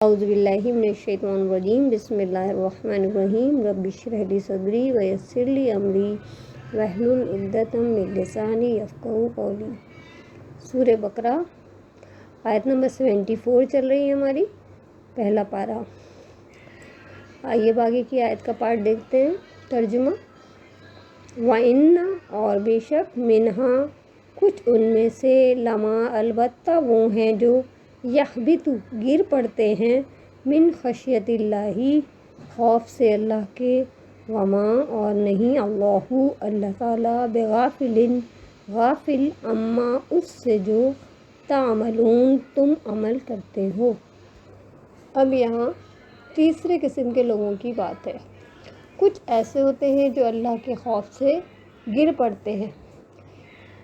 اعوذ باللہ من الشیطان الرجیم بسم اللہ الرحمن الرحیم رب اشرح لی صدری ویسر لی امری واحلل عقدۃ من لسانی یفقہوا قولی۔ سورہ بقرہ آیت نمبر 74 چل رہی ہے ہماری، پہلا پارہ۔ آئیے آگے کی آیت کا پارٹ دیکھتے ہیں۔ ترجمہ: وَإِنَّ اور بے شک منہا کچھ ان میں سے لما البتہ وہ ہیں جو یحبطو گر پڑتے ہیں من خشیت اللہ خوف سے اللہ کے، وما اور نہیں اللہ تعالیٰ بغافل غافل اما اس سے جو تعملون تم عمل کرتے ہو۔ اب یہاں تیسرے قسم کے لوگوں کی بات ہے۔ کچھ ایسے ہوتے ہیں جو اللہ کے خوف سے گر پڑتے ہیں۔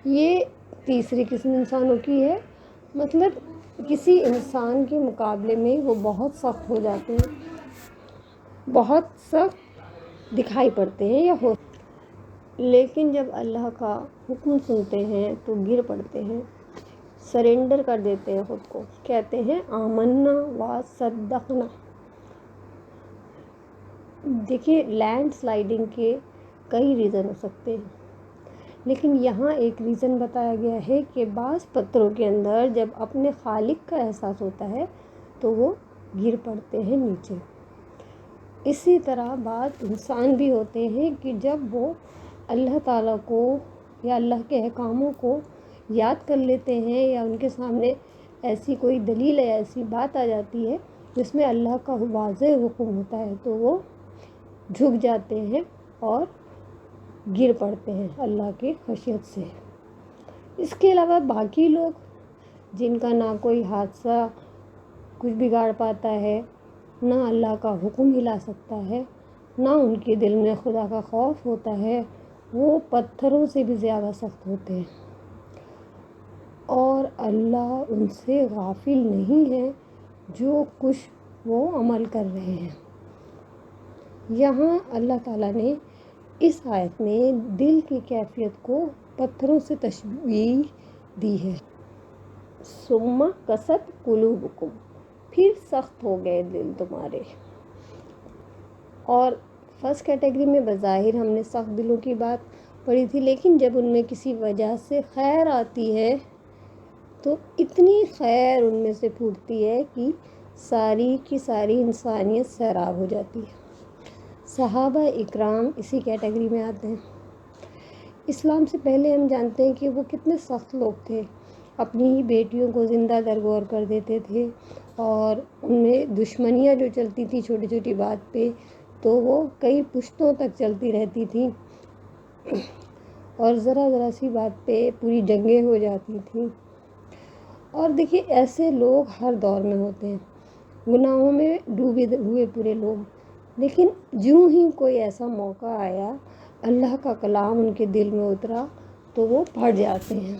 یہ تیسری قسم انسانوں کی ہے، مطلب کسی انسان کے مقابلے میں وہ بہت سخت ہو جاتے ہیں، بہت سخت دکھائی پڑتے ہیں یا لیکن جب اللہ کا حکم سنتے ہیں تو گر پڑتے ہیں، سرنڈر کر دیتے ہیں خود کو، کہتے ہیں آمنا و صدقنا۔ دیکھیے، لینڈ سلائیڈنگ کے کئی ریزن ہو سکتے ہیں، لیکن یہاں ایک ریزن بتایا گیا ہے کہ بعض پتھروں کے اندر جب اپنے خالق کا احساس ہوتا ہے تو وہ گر پڑتے ہیں نیچے۔ اسی طرح بعض انسان بھی ہوتے ہیں کہ جب وہ اللہ تعالیٰ کو یا اللہ کے احکاموں کو یاد کر لیتے ہیں یا ان کے سامنے ایسی کوئی دلیل یا ایسی بات آ جاتی ہے جس میں اللہ کا واضح حکم ہوتا ہے تو وہ جھک جاتے ہیں اور گر پڑتے ہیں اللہ کی خشیت سے۔ اس کے علاوہ باقی لوگ جن کا نہ کوئی حادثہ کچھ بگاڑ پاتا ہے، نہ اللہ کا حکم ہلا سکتا ہے، نہ ان کے دل میں خدا کا خوف ہوتا ہے، وہ پتھروں سے بھی زیادہ سخت ہوتے ہیں، اور اللہ ان سے غافل نہیں ہے جو کچھ وہ عمل کر رہے ہیں۔ یہاں اللہ تعالیٰ نے اس آیت میں دل کی کیفیت کو پتھروں سے تشبیہ دی ہے۔ ثم قست قلوبکم، پھر سخت ہو گئے دل تمہارے۔ اور فرسٹ کیٹیگری میں بظاہر ہم نے سخت دلوں کی بات پڑھی تھی، لیکن جب ان میں کسی وجہ سے خیر آتی ہے تو اتنی خیر ان میں سے پھوٹتی ہے کہ ساری کی ساری انسانیت سیراب ہو جاتی ہے۔ صحابہ اکرام اسی کیٹیگری میں آتے ہیں۔ اسلام سے پہلے ہم جانتے ہیں کہ وہ کتنے سخت لوگ تھے، اپنی ہی بیٹیوں کو زندہ درگور کر دیتے تھے، اور ان میں دشمنیاں جو چلتی تھی چھوٹی چھوٹی بات پہ تو وہ کئی پشتوں تک چلتی رہتی تھیں، اور ذرا ذرا سی بات پہ پوری جنگیں ہو جاتی تھیں۔ اور دیکھیے، ایسے لوگ ہر دور میں ہوتے ہیں، گناہوں میں ڈوبے ہوئے پورے لوگ، لیکن جوں ہی کوئی ایسا موقع آیا، اللہ کا کلام ان کے دل میں اترا تو وہ پڑھ جاتے ہیں۔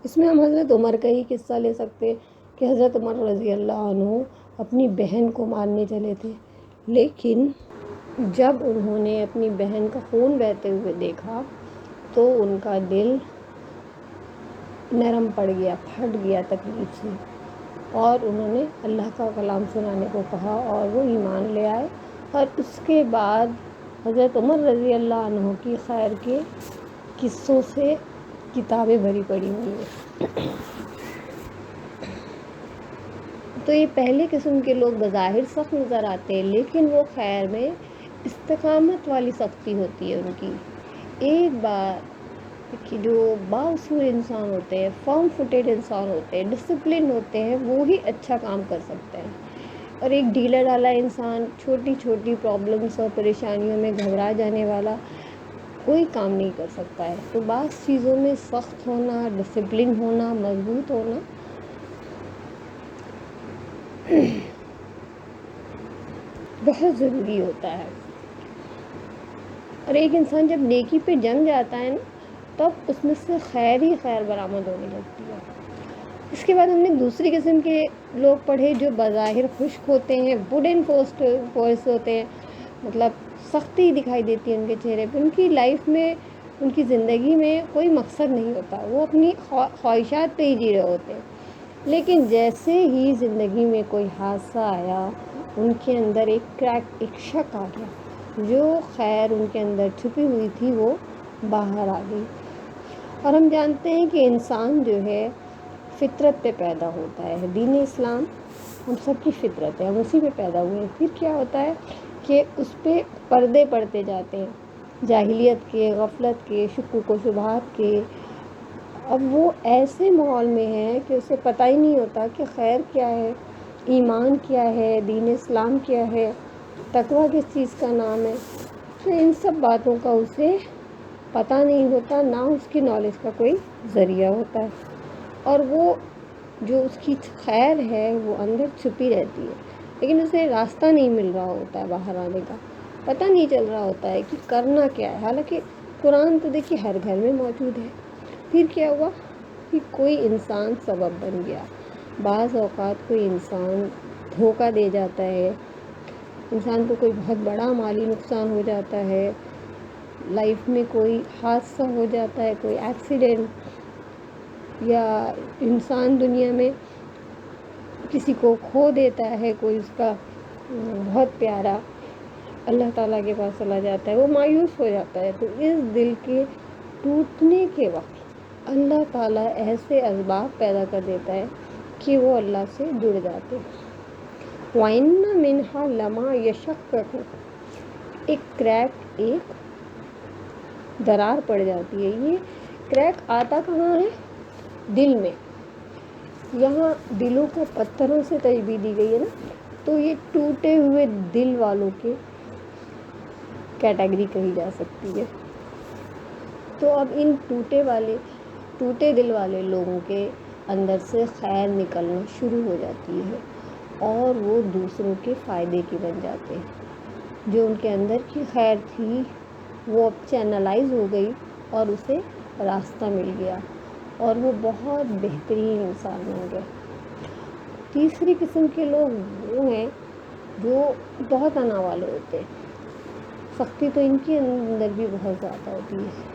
اس میں ہم حضرت عمر کا ہی قصہ لے سکتے ہیں کہ حضرت عمر رضی اللہ عنہ اپنی بہن کو مارنے چلے تھے، لیکن جب انہوں نے اپنی بہن کا خون بہتے ہوئے دیکھا تو ان کا دل نرم پڑ گیا، پھٹ گیا تکلیف سے، اور انہوں نے اللہ کا کلام سنانے کو کہا اور وہ ایمان لے آئے۔ اور اس کے بعد حضرت عمر رضی اللہ عنہ کی خیر کے قصوں سے کتابیں بھری پڑی ہوئی ہیں۔ تو یہ پہلے قسم کے لوگ بظاہر سخت نظر آتے ہیں، لیکن وہ خیر میں استقامت والی سختی ہوتی ہے ان کی۔ ایک بار کہ جو بااصول انسان ہوتے ہیں، فرم فوٹیڈ انسان ہوتے ہیں، ڈسپلن ہوتے ہیں، وہ ہی اچھا کام کر سکتے ہیں، اور ایک ڈھیلا ڈالا انسان چھوٹی چھوٹی پرابلمس اور پریشانیوں میں گھبرا جانے والا کوئی کام نہیں کر سکتا ہے۔ تو بعض چیزوں میں سخت ہونا، ڈسپلن ہونا، مضبوط ہونا بہت ضروری ہوتا ہے۔ اور ایک انسان جب نیکی پہ جم جاتا ہے نا، تب اس میں سے خیر ہی خیر برآمد ہونے لگتی ہے۔ اس کے بعد ہم نے دوسری قسم کے لوگ پڑھے جو بظاہر خشک ہوتے ہیں، ووڈن فورس ہوتے ہیں، مطلب سختی دکھائی دیتی ہے ان کے چہرے پہ، ان کی لائف میں، ان کی زندگی میں کوئی مقصد نہیں ہوتا، وہ اپنی خواہشات پہ ہی جی رہے ہوتے ہیں۔ لیکن جیسے ہی زندگی میں کوئی حادثہ آیا ان کے اندر ایک شک آ گیا، جو خیر ان کے اندر چھپی ہوئی تھی وہ باہر آ گئی۔ اور ہم جانتے ہیں کہ انسان جو ہے فطرت پہ پیدا ہوتا ہے، دین اسلام ہم سب کی فطرت ہے، ہم اسی پہ پیدا ہوئے ہیں۔ پھر کیا ہوتا ہے کہ اس پہ پردے پڑتے جاتے ہیں، جاہلیت کے، غفلت کے، شکوک و شبہات کے۔ اب وہ ایسے ماحول میں ہے کہ اسے پتہ ہی نہیں ہوتا کہ خیر کیا ہے، ایمان کیا ہے، دین اسلام کیا ہے، تقویٰ کس چیز کا نام ہے۔ تو ان سب باتوں کا اسے پتہ نہیں ہوتا، نہ اس کی نالج کا کوئی ذریعہ ہوتا ہے، اور وہ جو اس کی خیر ہے وہ اندر چھپی رہتی ہے، لیکن اسے راستہ نہیں مل رہا ہوتا ہے باہر آنے کا، پتہ نہیں چل رہا ہوتا ہے کہ کرنا کیا ہے۔ حالانکہ قرآن تو دیکھیے ہر گھر میں موجود ہے۔ پھر کیا ہوا کہ کوئی انسان سبب بن گیا، بعض اوقات کوئی انسان دھوکہ دے جاتا ہے، انسان کو کوئی بہت بڑا مالی نقصان ہو جاتا ہے، لائف میں کوئی حادثہ ہو جاتا ہے، کوئی ایکسیڈنٹ، یا انسان دنیا میں کسی کو کھو دیتا ہے، کوئی اس کا بہت پیارا اللہ تعالیٰ کے پاس چلا جاتا ہے، وہ مایوس ہو جاتا ہے۔ تو اس دل کے ٹوٹنے کے وقت اللہ تعالیٰ ایسے اسباب پیدا کر دیتا ہے کہ وہ اللہ سے جڑ جاتے ہیں۔ وَإِنَّ مِنْهَا لَمَا يَشَقَّقُ، ایک کریک، ایک درار پڑ جاتی ہے۔ یہ کریک آتا کہاں ہے؟ دل میں۔ یہاں دلوں کو پتھروں سے تشبیہ دی گئی ہے نا، تو یہ ٹوٹے ہوئے دل والوں کے کیٹیگری کہی جا سکتی ہے۔ تو اب ان ٹوٹے دل والے لوگوں کے اندر سے خیر نکلنا شروع ہو جاتی ہے، اور وہ دوسروں کے فائدے کی بن جاتے ہیں۔ جو ان کے اندر کی خیر تھی وہ اب چینلائز ہو گئی اور اسے راستہ مل گیا، اور وہ بہت بہترین انسان بن گئے۔ تیسری قسم کے لوگ وہ ہیں جو بہت انا والے ہوتے ہیں، سختی تو ان کے اندر بھی بہت زیادہ ہوتی ہے،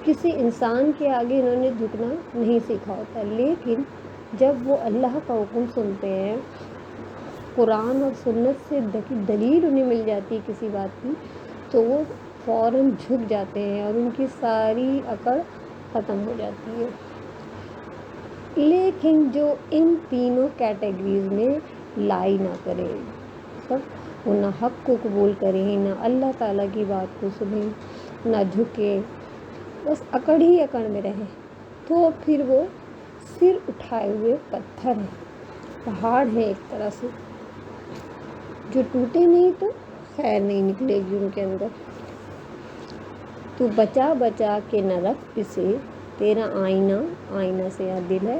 کسی انسان کے آگے انہوں نے جھکنا نہیں سیکھا ہوتا، لیکن جب وہ اللہ کا حکم سنتے ہیں، قرآن اور سنت سے دلیل انہیں مل جاتی ہے کسی بات کی، تو وہ فوراً جھک جاتے ہیں اور ان کی ساری اکڑ ختم ہو جاتی ہے۔ لیکن جو ان تینوں کیٹیگریز میں لائی نہ کرے، سب وہ نہ حق کو قبول کریں، نہ اللہ تعالیٰ کی بات کو سنیں، نہ جھکے، بس اکڑ ہی اکڑ میں رہے، تو پھر وہ سر اٹھائے ہوئے پتھر ہیں، پہاڑ ہیں ایک طرح سے، جو ٹوٹے نہیں تو خیر نہیں نکلے گی ان کے اندر۔ تو بچا بچا کے نہ رکھ اسے تیرا آئینہ، آئینہ سے یا دل ہے،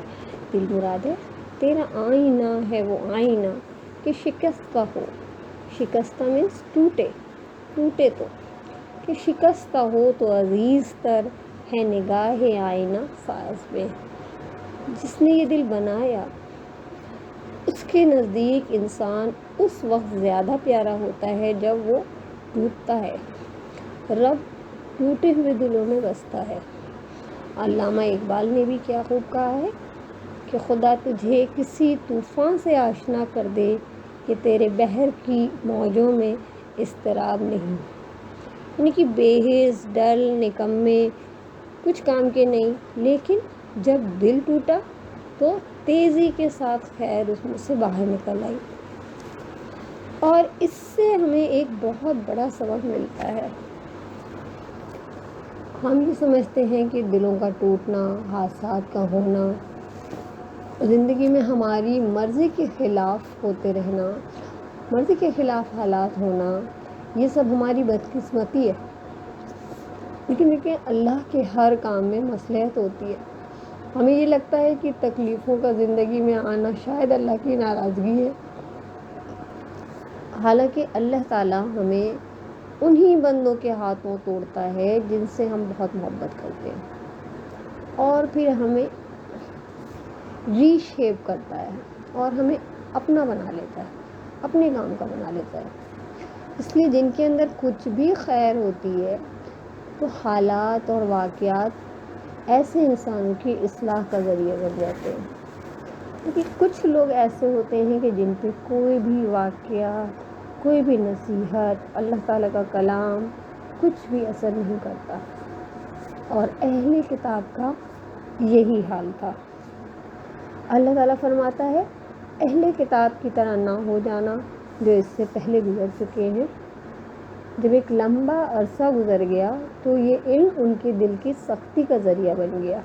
دل مراد ہے، تیرا آئینہ ہے وہ آئینہ کہ شکستہ ہو، شکستہ مینس ٹوٹے تو، کہ شکستہ ہو تو عزیز تر ہے نگاہ آئینہ ساز میں۔ جس نے یہ دل بنایا اس کے نزدیک انسان اس وقت زیادہ پیارا ہوتا ہے جب وہ ٹوٹتا ہے۔ رب ٹوٹے ہوئے دلوں میں بستا ہے۔ علامہ اقبال نے بھی کیا خوب کہا ہے کہ خدا تجھے کسی طوفان سے آشنا کر دے کہ تیرے بحر کی موجوں میں اضطراب نہیں، یعنی کہ بے حس، ڈل، نکمے، کچھ کام کے نہیں، لیکن جب دل ٹوٹا تو تیزی کے ساتھ خیر اس میں سے باہر نکل آئی۔ اور اس سے ہمیں ایک بہت بڑا سبق ملتا ہے۔ ہم یہ سمجھتے ہیں کہ دلوں کا ٹوٹنا، حادثات کا ہونا، زندگی میں ہماری مرضی کے خلاف ہوتے رہنا، مرضی کے خلاف حالات ہونا، یہ سب ہماری بدقسمتی ہے۔ لیکن دیکھیں اللہ کے ہر کام میں مصلحت ہوتی ہے۔ ہمیں یہ لگتا ہے کہ تکلیفوں کا زندگی میں آنا شاید اللہ کی ناراضگی ہے، حالانکہ اللہ تعالیٰ ہمیں انہی بندوں کے ہاتھوں توڑتا ہے جن سے ہم بہت محبت کرتے ہیں، اور پھر ہمیں ری شیپ کرتا ہے اور ہمیں اپنا بنا لیتا ہے، اپنے کام کا بنا لیتا ہے۔ اس لیے جن کے اندر کچھ بھی خیر ہوتی ہے تو حالات اور واقعات ایسے انسانوں کی اصلاح کا ذریعہ بن جاتے ہیں۔ کیونکہ کچھ لوگ ایسے ہوتے ہیں کہ جن پہ کوئی بھی واقعہ، کوئی بھی نصیحت، اللہ تعالیٰ کا کلام کچھ بھی اثر نہیں کرتا، اور اہل کتاب کا یہی حال تھا۔ اللہ تعالیٰ فرماتا ہے اہل کتاب کی طرح نہ ہو جانا جو اس سے پہلے گزر چکے ہیں۔ جب ایک لمبا عرصہ گزر گیا تو یہ علم ان کے دل کی سختی کا ذریعہ بن گیا۔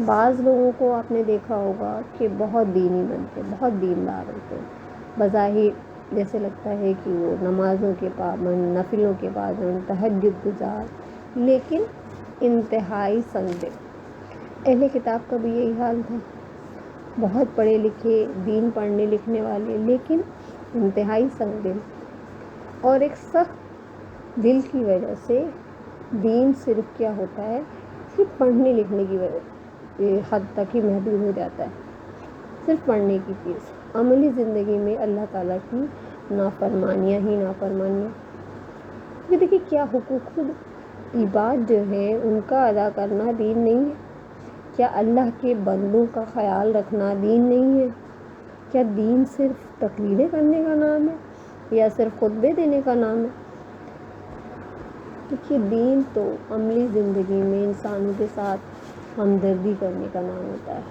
بعض لوگوں کو آپ نے دیکھا ہوگا کہ بہت دینی بنتے، بہت دیندار ہوتے، بظاہر جیسے لگتا ہے کہ وہ نمازوں کے پابند، نفلوں کے پابند، تہجد گزار، لیکن انتہائی سنگ دل۔ اہل کتاب کا بھی یہی حال تھا، بہت پڑھے لکھے، دین پڑھنے لکھنے والے، لیکن انتہائی سنگ دل، اور ایک سخت دل کی وجہ سے دین صرف کیا ہوتا ہے، صرف پڑھنے لکھنے کی وجہ حد تک ہی محدود ہو جاتا ہے، صرف پڑھنے کی چیز، عملی زندگی میں اللہ تعالیٰ کی نافرمانیاں ہی نافرمانیاں۔ یہ دیکھیے کیا حقوق عباد جو ہے ان کا ادا کرنا دین نہیں ہے؟ کیا اللہ کے بندوں کا خیال رکھنا دین نہیں ہے؟ کیا دین صرف تقریریں کرنے کا نام ہے یا صرف خطبے دینے کا نام ہے؟ دیکھیے دین تو عملی زندگی میں انسانوں کے ساتھ ہمدردی کرنے کا نام ہوتا ہے۔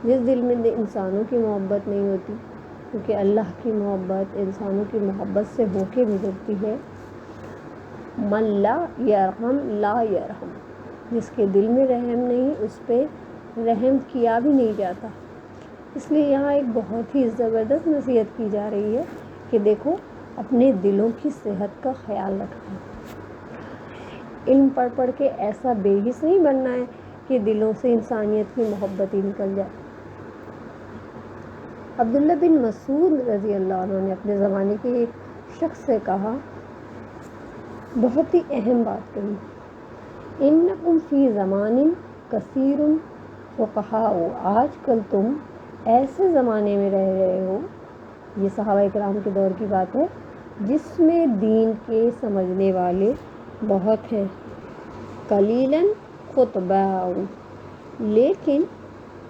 جس دل میں انسانوں کی محبت نہیں ہوتی، کیونکہ اللہ کی محبت انسانوں کی محبت سے ہو کے گزرتی ہے، من لا یرحم لا یرحم، جس کے دل میں رحم نہیں اس پہ رحم کیا بھی نہیں جاتا۔ اس لیے یہاں ایک بہت ہی زبردست نصیحت کی جا رہی ہے کہ دیکھو اپنے دلوں کی صحت کا خیال رکھنا، علم پڑھ پڑھ کے ایسا بے حس نہیں بننا ہے کہ دلوں سے انسانیت کی محبت ہی نکل جائے۔ عبداللہ بن مسعود رضی اللہ عنہ نے اپنے زمانے کے ایک شخص سے کہا، بہت ہی اہم بات کہی، انکم فی زمان کثیر فقہاء، آج کل تم ایسے زمانے میں رہ رہے ہو، یہ صحابہ کرام کے دور کی بات ہے، جس میں دین کے سمجھنے والے بہت ہیں، قلیلاً خطباء، لیکن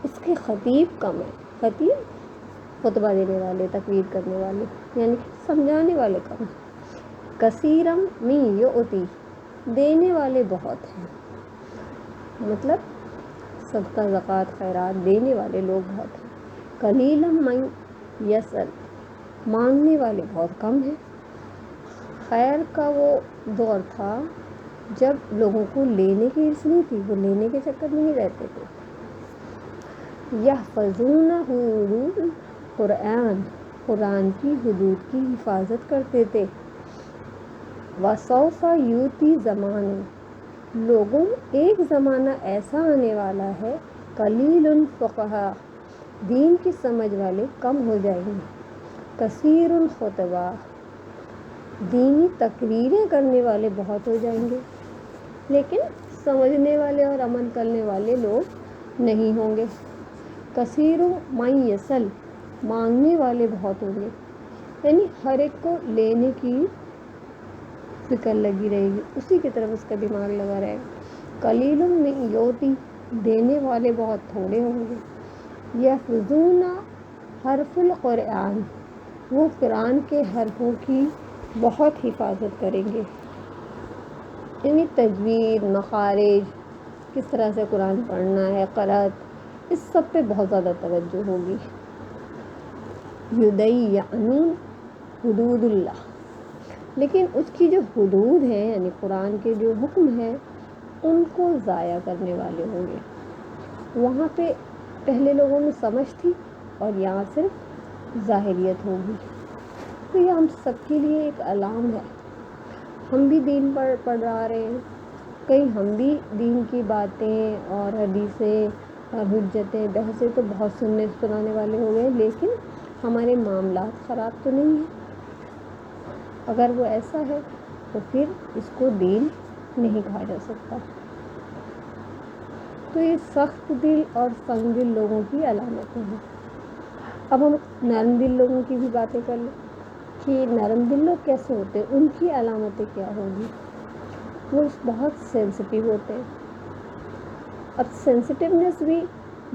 اس کے خطیب کم ہیں۔ خطیب خطبہ دینے والے، تقریر کرنے والے، یعنی سمجھانے والے کم ہیں۔ کثیرم من یؤتی، دینے والے بہت ہیں، مطلب صدقہ زکوٰۃ خیرات دینے والے لوگ بہت ہیں۔ قلیلم من یسأل، مانگنے والے بہت کم ہیں۔ خیر کا وہ دور تھا جب لوگوں کو لینے کی حرص نہیں تھی، وہ لینے کے چکر میں نہیں رہتے تھے۔ یحفظون حدود قرآن، قرآن کی حدود کی حفاظت کرتے تھے۔ وسوف یؤتی زمان، لوگوں ایک زمانہ ایسا آنے والا ہے، قلیل الفقہاء، دین کی سمجھ والے کم ہو جائیں گے، کثیر الخطباء، دینی تقریریں کرنے والے بہت ہو جائیں گے، لیکن سمجھنے والے اور عمل کرنے والے لوگ نہیں ہوں گے۔ کثیر من یسأل، مانگنے والے بہت ہوں گے، یعنی ہر ایک کو لینے کی فکر لگی رہے گی، اسی کی طرف اس کا دماغ لگا رہے گا۔ قلیل من یؤتی، دینے والے بہت تھوڑے ہوں گے۔ یحفظون حرف القرآن، وہ قرآن کے حرفوں کی بہت حفاظت کریں گے، یعنی تجوید، مخارج، کس طرح سے قرآن پڑھنا ہے، قرأت، اس سب پہ بہت زیادہ توجہ ہوگی۔ یضیعون حدود اللہ، لیکن اس کی جو حدود ہیں یعنی قرآن کے جو حکم ہیں ان کو ضائع کرنے والے ہوں گے۔ وہاں پہ پہلے لوگوں میں سمجھ تھی اور یہاں صرف ظاہریت ہوگی۔ تو یہ ہم سب کے لیے ایک الارم ہے، ہم بھی دین پڑھ رہے ہیں، کہیں ہم بھی دین کی باتیں اور حدیثیں اور حجتیں بحثیں تو بہت سنانے والے ہو گئے، لیکن ہمارے معاملات خراب تو نہیں ہیں۔ اگر وہ ایسا ہے تو پھر اس کو دین نہیں کہا جا سکتا۔ تو یہ سخت دل اور سنگ دل لوگوں کی علامتیں ہیں۔ اب ہم نرم دل لوگوں کی بھی باتیں کر لیں کہ نرم دل لوگ کیسے ہوتے ہیں، ان کی علامتیں کیا ہوگی۔ وہ بہت سینسٹیو ہوتے ہیں۔ اب سینسٹیونیس بھی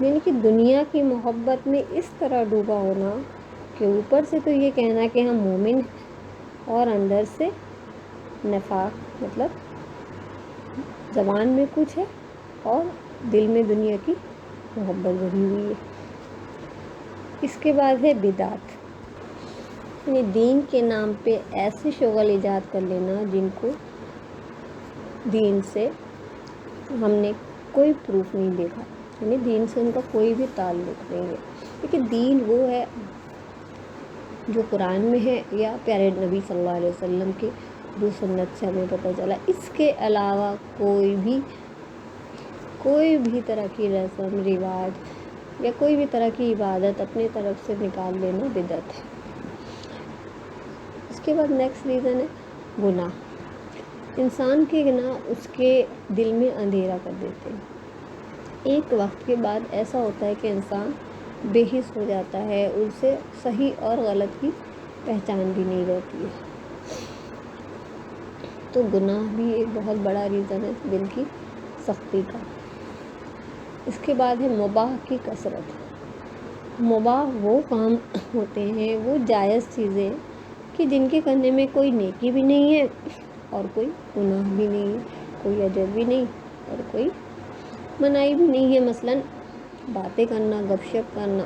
یعنی کہ دنیا کی محبت میں اس طرح ڈوبا ہونا کہ اوپر سے تو یہ کہنا کہ ہم مومن ہیں اور اندر سے نفاق، مطلب زبان میں کچھ ہے اور دل میں دنیا کی محبت بھری ہوئی ہے۔ اس کے بعد ہے بدعت، یعنی دین کے نام پہ ایسے شغل ایجاد کر لینا جن کو دین سے ہم نے کوئی پروف نہیں دیکھا، یعنی دین سے ان کا کوئی بھی تعلق نہیں ہے، لیکن دین وہ ہے جو قرآن میں ہے یا پیارے نبی صلی اللہ علیہ وسلم کے جو سنت سے ہمیں پتہ چلا۔ اس کے علاوہ کوئی بھی طرح کی رسم رواج یا کوئی بھی طرح کی عبادت اپنے طرف سے نکال لینا بدعت ہے۔ اس کے بعد نیکسٹ ریزن ہے گناہ۔ انسان کے گناہ اس کے دل میں اندھیرا کر دیتے ہیں۔ ایک وقت کے بعد ایسا ہوتا ہے کہ انسان بے حس ہو جاتا ہے، اسے صحیح اور غلط کی پہچان بھی نہیں رہتی ہے۔ تو گناہ بھی ایک بہت بڑا ریزن ہے دل کی سختی کا۔ اس کے بعد ہے مباح کی کثرت۔ مباح وہ کام ہوتے ہیں، وہ جائز چیزیں کہ جن کے کرنے میں کوئی نیکی بھی نہیں ہے اور کوئی گناہ بھی نہیں ہے، کوئی اجر بھی نہیں اور کوئی منائی بھی نہیں ہے۔ مثلاً باتیں کرنا، گپ شپ کرنا،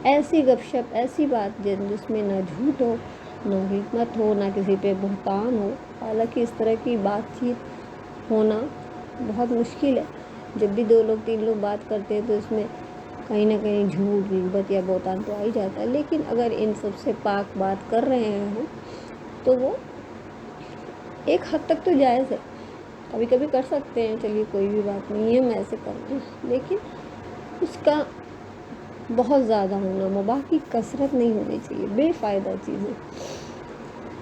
ایسی گپ شپ، ایسی بات جس میں نہ جھوٹ ہو، نہ حکمت ہو، نہ کسی پہ بہتان ہو۔ حالانکہ اس طرح کی بات چیت ہونا بہت مشکل ہے۔ جب بھی 2 لوگ 3 لوگ بات کرتے ہیں تو اس میں کہیں نہ کہیں جھوٹ، غیبت یا بہتان تو آ ہی جاتا ہے، لیکن اگر ان سب سے پاک بات کر رہے ہوں تو وہ ایک حد تک تو جائز ہے، کبھی کبھی کر سکتے ہیں، چلیے کوئی بھی بات نہیں ہے، میں ایسے کر رہی ہوں، لیکن اس کا بہت زیادہ ہونا، مباح کی کثرت نہیں ہونی چاہیے، بے فائدہ چیزیں۔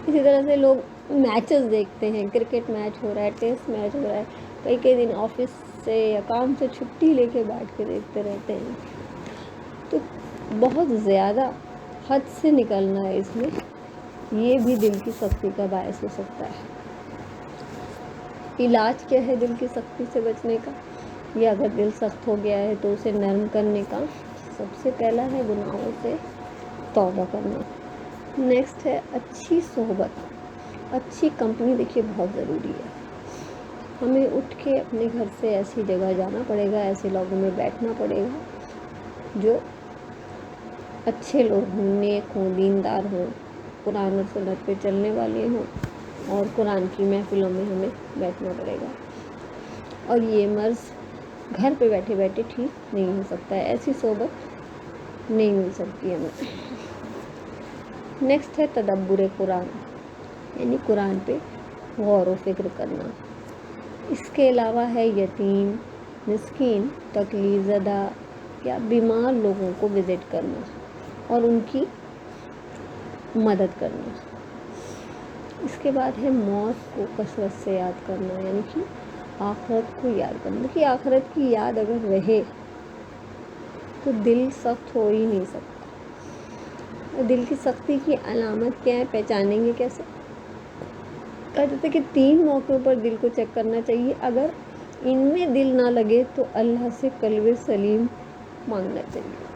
اسی طرح سے لوگ میچز دیکھتے ہیں، کرکٹ میچ ہو رہا ہے، ٹیسٹ میچ ہو رہا ہے، کئی دن آفس سے یا کام سے چھٹی لے کے بیٹھ کے دیکھتے رہتے ہیں، تو بہت زیادہ حد سے نکلنا ہے اس میں، یہ بھی دل کی سختی کا باعث ہو سکتا ہے۔ علاج کیا ہے دل کی سختی سے بچنے کا، یا اگر دل سخت ہو گیا ہے تو اسے نرم کرنے کا؟ سب سے پہلا ہے گناہوں سے توبہ کرنا۔ نیکسٹ ہے اچھی صحبت، اچھی کمپنی دیکھیے بہت ضروری ہے۔ ہمیں اٹھ کے اپنے گھر سے ایسی جگہ جانا پڑے گا، ایسے لوگوں میں بیٹھنا پڑے گا جو اچھے لوگ ہوں، نیک ہوں، دیندار ہوں، قرآن اور سنت پہ چلنے والے ہوں، اور قرآن کی محفلوں میں ہمیں بیٹھنا پڑے گا۔ اور یہ مرض گھر پہ بیٹھے بیٹھے ٹھیک نہیں ہو سکتا ہے، ایسی صحبت نہیں مل سکتی ہمیں۔ نیکسٹ ہے تدبر قرآن، یعنی قرآن پہ غور و فکر کرنا۔ اس کے علاوہ ہے یتیم، مسکین، تکلیف زدہ یا بیمار لوگوں کو وزٹ کرنا اور ان کی مدد کرنا۔ اس کے بعد ہے موت کو کثرت سے یاد کرنا، یعنی کہ آخرت کو یاد کرنا۔ کہ آخرت کی یاد اگر رہے تو دل سخت ہو ہی نہیں سکتا۔ دل کی سختی کی علامت کیا ہے، پہچانیں گے کیسے؟ کہا جاتا ہے کہ 3 موقعوں پر دل کو چیک کرنا چاہیے، اگر ان میں دل نہ لگے تو اللہ سے قلب سلیم مانگنا چاہیے۔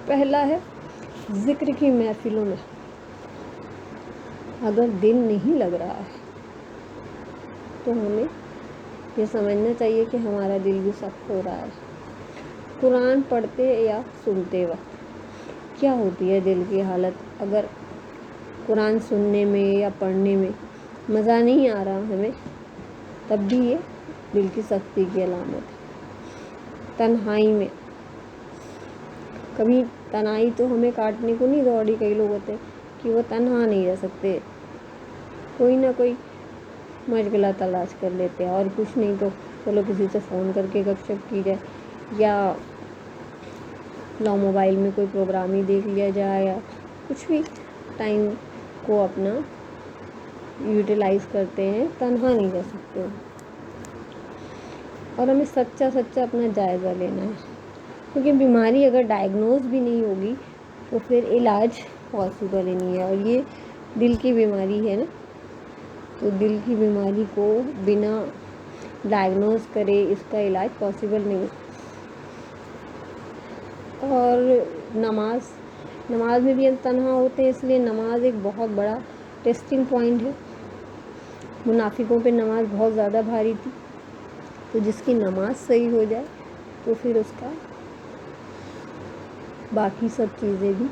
پہلا ہے ذکر کی محفلوں میں اگر دل نہیں لگ رہا ہے تو ہمیں یہ سمجھنا چاہیے کہ ہمارا دل بھی سخت ہو رہا ہے۔ قرآن پڑھتے یا سنتے وقت کیا ہوتی ہے دل کی حالت؟ اگر قرآن سننے میں یا پڑھنے میں مزہ نہیں آ رہا ہمیں، تب بھی یہ دل کی سختی کی علامت ہے۔ تنہائی میں، کبھی تنہائی تو ہمیں کاٹنے کو نہیں دوڑی، کئی لوگ ہوتے ہیں کہ وہ تنہا نہیں رہ سکتے، کوئی نہ کوئی مشغلہ تلاش کر لیتے ہیں، اور کچھ نہیں تو چلو کسی سے فون کر کے گپ شپ کی جائے، یا موبائل میں کوئی پروگرام ہی دیکھ لیا جائے، یا کچھ بھی ٹائم کو اپنا یوٹیلائز کرتے ہیں، تنہا نہیں رہ سکتے۔ اور ہمیں سچا اپنا جائزہ لینا ہے، کیونکہ بیماری اگر ڈائگنوز بھی نہیں ہوگی تو پھر علاج پاسبل ہی نہیں ہے، اور یہ دل کی بیماری ہے نا، تو دل کی بیماری کو بنا ڈائگنوز کرے اس کا علاج پاسبل نہیں ہے۔ اور نماز میں بھی تنہا ہوتے ہیں، اس لیے نماز ایک بہت بڑا ٹیسٹنگ پوائنٹ ہے. منافقوں پہ نماز بہت زیادہ بھاری تھی، تو جس کی نماز صحیح ہو جائے تو پھر اس کا باقی سب چیزیں بھی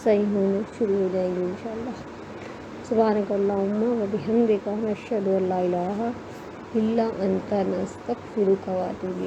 صحیح ہونے شروع ہو جائیں گی انشاءاللہ. سبحانک اللہم و بحمدک، نشہد ان لا الہ الا انت، نستغفرک و اتوب